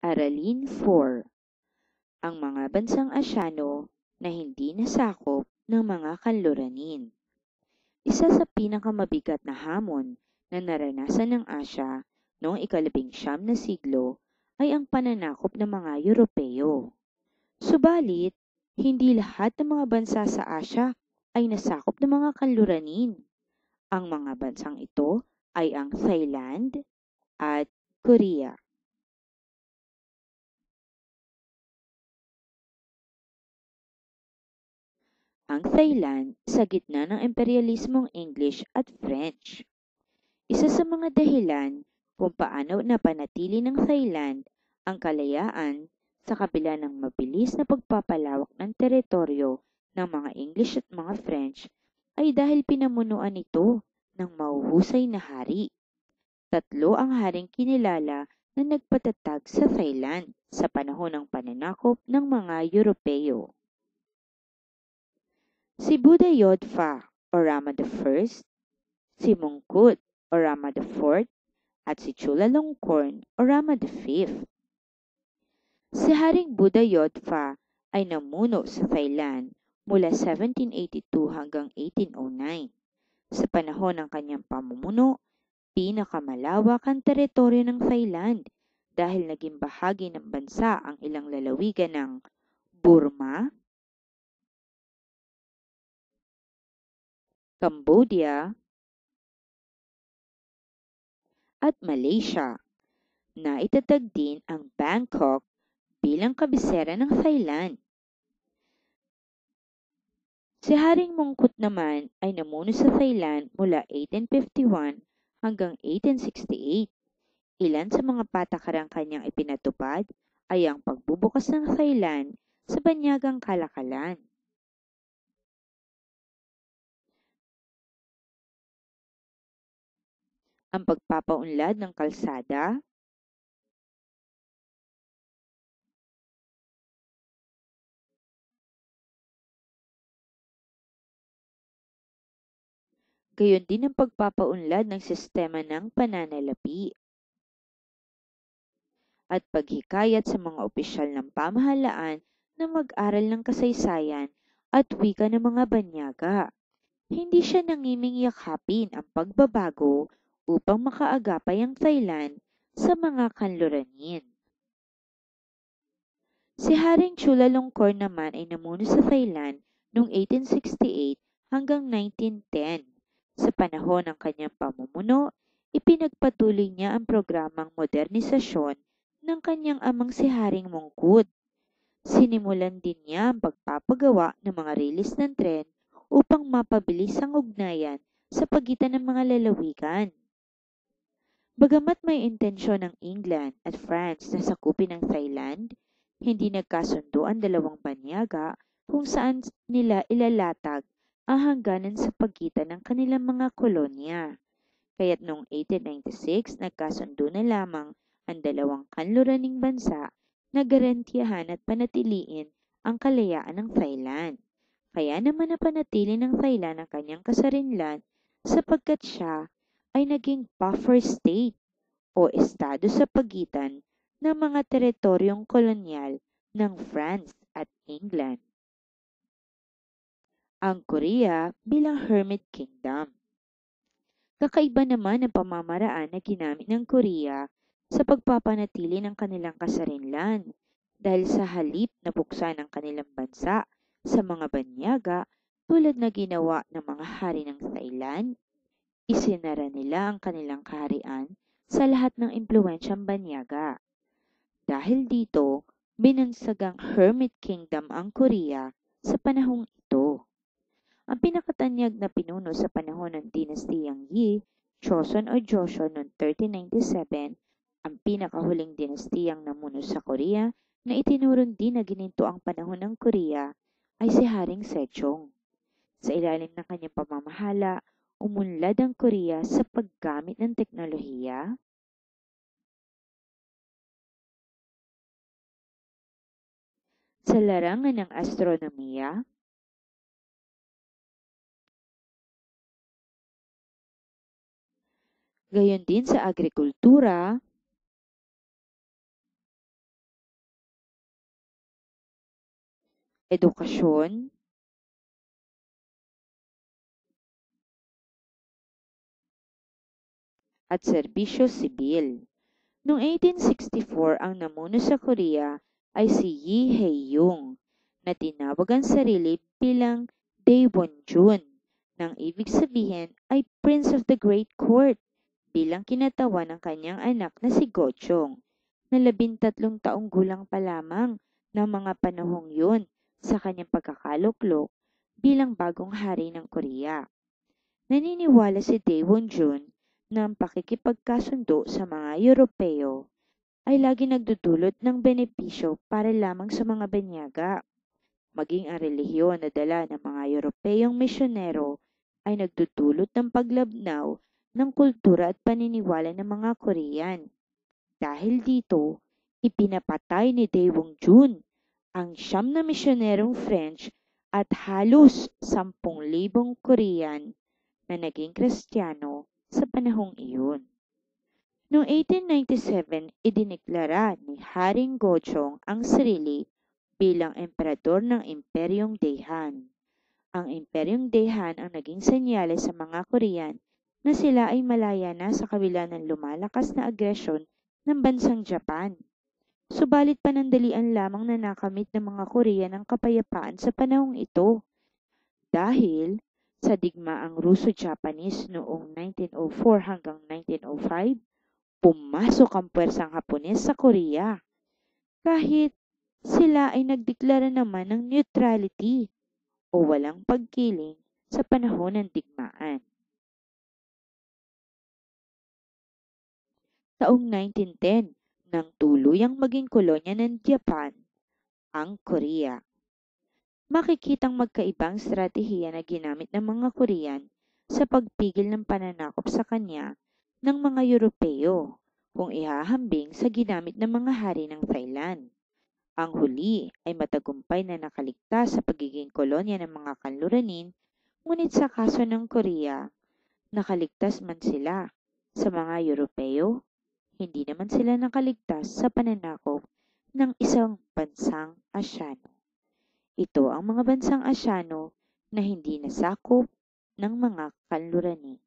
Aralin 4. Ang mga bansang Asyano na hindi nasakop ng mga kanluranin. Isa sa pinakamabigat na hamon na naranasan ng Asya noong ika-19 na siglo ay ang pananakop ng mga Europeo. Subalit, hindi lahat ng mga bansa sa Asya ay nasakop ng mga kanluranin. Ang mga bansang ito ay ang Thailand at Korea. Ang Thailand sa gitna ng imperyalismong English at French. Isa sa mga dahilan kung paano napanatili ng Thailand ang kalayaan sa kabila ng mabilis na pagpapalawak ng teritoryo ng mga English at mga French ay dahil pinamunuan ito ng mahuhusay na hari. Tatlo ang haring kinilala na nagpatatag sa Thailand sa panahon ng pananakop ng mga Europeo. Si Buddha Yodfa o Rama I, si Mongkut o Rama IV, at si Chulalongkorn o Rama V. Si Haring Buddha Yodfa ay namuno sa Thailand mula 1782 hanggang 1809. Sa panahon ng kanyang pamumuno, pinakamalawak ang teritoryo ng Thailand dahil naging bahagi ng bansa ang ilang lalawigan ng Burma, Cambodia, at Malaysia. Naitatag din ang Bangkok bilang kabisera ng Thailand. Si Haring Mongkut naman ay namuno sa Thailand mula 1851 hanggang 1868. Ilan sa mga patakarang kanyang ipinatupad ay ang pagbubukas ng Thailand sa banyagang kalakalan, ang pagpapaunlad ng kalsada, gayon din ang pagpapaunlad ng sistema ng pananalapi at paghikayat sa mga opisyal ng pamahalaan na mag-aral ng kasaysayan at wika ng mga banyaga. Hindi siya nangiming yakapin ang pagbabago upang makaagapay ang Thailand sa mga kanluranin. Si Haring Chulalongkorn naman ay namuno sa Thailand noong 1868 hanggang 1910. Sa panahon ng kanyang pamumuno, ipinagpatuloy niya ang programang modernisasyon ng kanyang amang si Haring Mongkut. Sinimulan din niya ang pagpapagawa ng mga rilis ng tren upang mapabilis ang ugnayan sa pagitan ng mga lalawigan. Bagamat may intensyon ng England at France na sakupin ang Thailand, hindi nagkasundo ang dalawang banyaga kung saan nila ilalatag ang hangganan sa pagitan ng kanilang mga kolonya. Kaya't noong 1896 nagkasundo na lamang ang dalawang kanluraning bansa na garantiyahan at panatiliin ang kalayaan ng Thailand. Kaya naman napanatili ng Thailand ang kanyang kasarinlan sapagkat siya ay naging buffer state o estado sa pagitan ng mga teritoryong kolonyal ng France at England. Ang Korea bilang Hermit Kingdom. Kakaiba naman ang pamamaraan na ginamit ng Korea sa pagpapanatili ng kanilang kasarinlan dahil sa halip na buksan ang kanilang bansa sa mga banyaga tulad na ginawa ng mga hari ng Thailand, isinara nila ang kanilang kaharian sa lahat ng impluwensyang banyaga. Dahil dito, binansagang Hermit Kingdom ang Korea sa panahong ito. Ang pinakatanyag na pinuno sa panahon ng dinastiyang Yi, Joseon o Joseon noong 1397, ang pinakahuling dinastiyang namuno sa Korea na itinuring din na gininto ang panahon ng Korea ay si Haring Sejong. Sa ilalim ng kanyang pamamahala, umunlad ang Korea sa paggamit ng teknolohiya, sa larangan ng astronomiya, gayon din sa agrikultura, edukasyon, at serbisyo sibil. Noong 1864, ang namuno sa Korea ay si Lee Hae-yong na tinawag ang sarili bilang Daewonjun, nang ibig sabihin ay Prince of the Great Court, bilang kinatawan ng kanyang anak na si Gochong, na 13 taong gulang pa lamang ng mga panahong yun sa kanyang pagkakaluklok bilang bagong hari ng Korea. Naniniwala si Daewonjun na ang pakikipagkasundo sa mga Europeo ay lagi nagdudulot ng benepisyo para lamang sa mga banyaga. Maging ang relihiyon na dala ng mga Europeyong misyonero ay nagdudulot ng paglabnaw ng kultura at paniniwala ng mga Korean. Dahil dito, ipinapatay ni Daewonjun ang 9 na misyonerong French at halos 10,000 Korean na naging Kristiyano sa panahong iyon. Noong 1897, idineklara ni Haring Gochong ang sarili bilang emperador ng Imperyong Daehan. Ang Imperyong Daehan ang naging senyales sa mga Korean na sila ay malaya na sa kabila ng lumalakas na agresyon ng bansang Japan. Subalit panandalian lamang na nakamit ng mga Korean ang kapayapaan sa panahong ito dahil sa digmaang Russo-Japanese noong 1904 hanggang 1905, pumasok ang puwersang Hapones sa Korea kahit sila ay nagdeklara naman ng neutrality o walang pagkiling sa panahon ng digmaan. Taong 1910 nang tuluyang maging kolonya ng Japan ang Korea. Makikitang magkaibang estratehiya na ginamit ng mga Korean sa pagpigil ng pananakop sa kanya ng mga Europeo kung ihahambing sa ginamit ng mga hari ng Thailand. Ang huli ay matagumpay na nakaligtas sa pagiging kolonya ng mga kanluranin, ngunit sa kaso ng Korea, nakaligtas man sila sa mga Europeo, hindi naman sila nakaligtas sa pananakop ng isang bansang Asyano. Ito ang mga bansang Asyano na hindi nasakop ng mga kanluranin.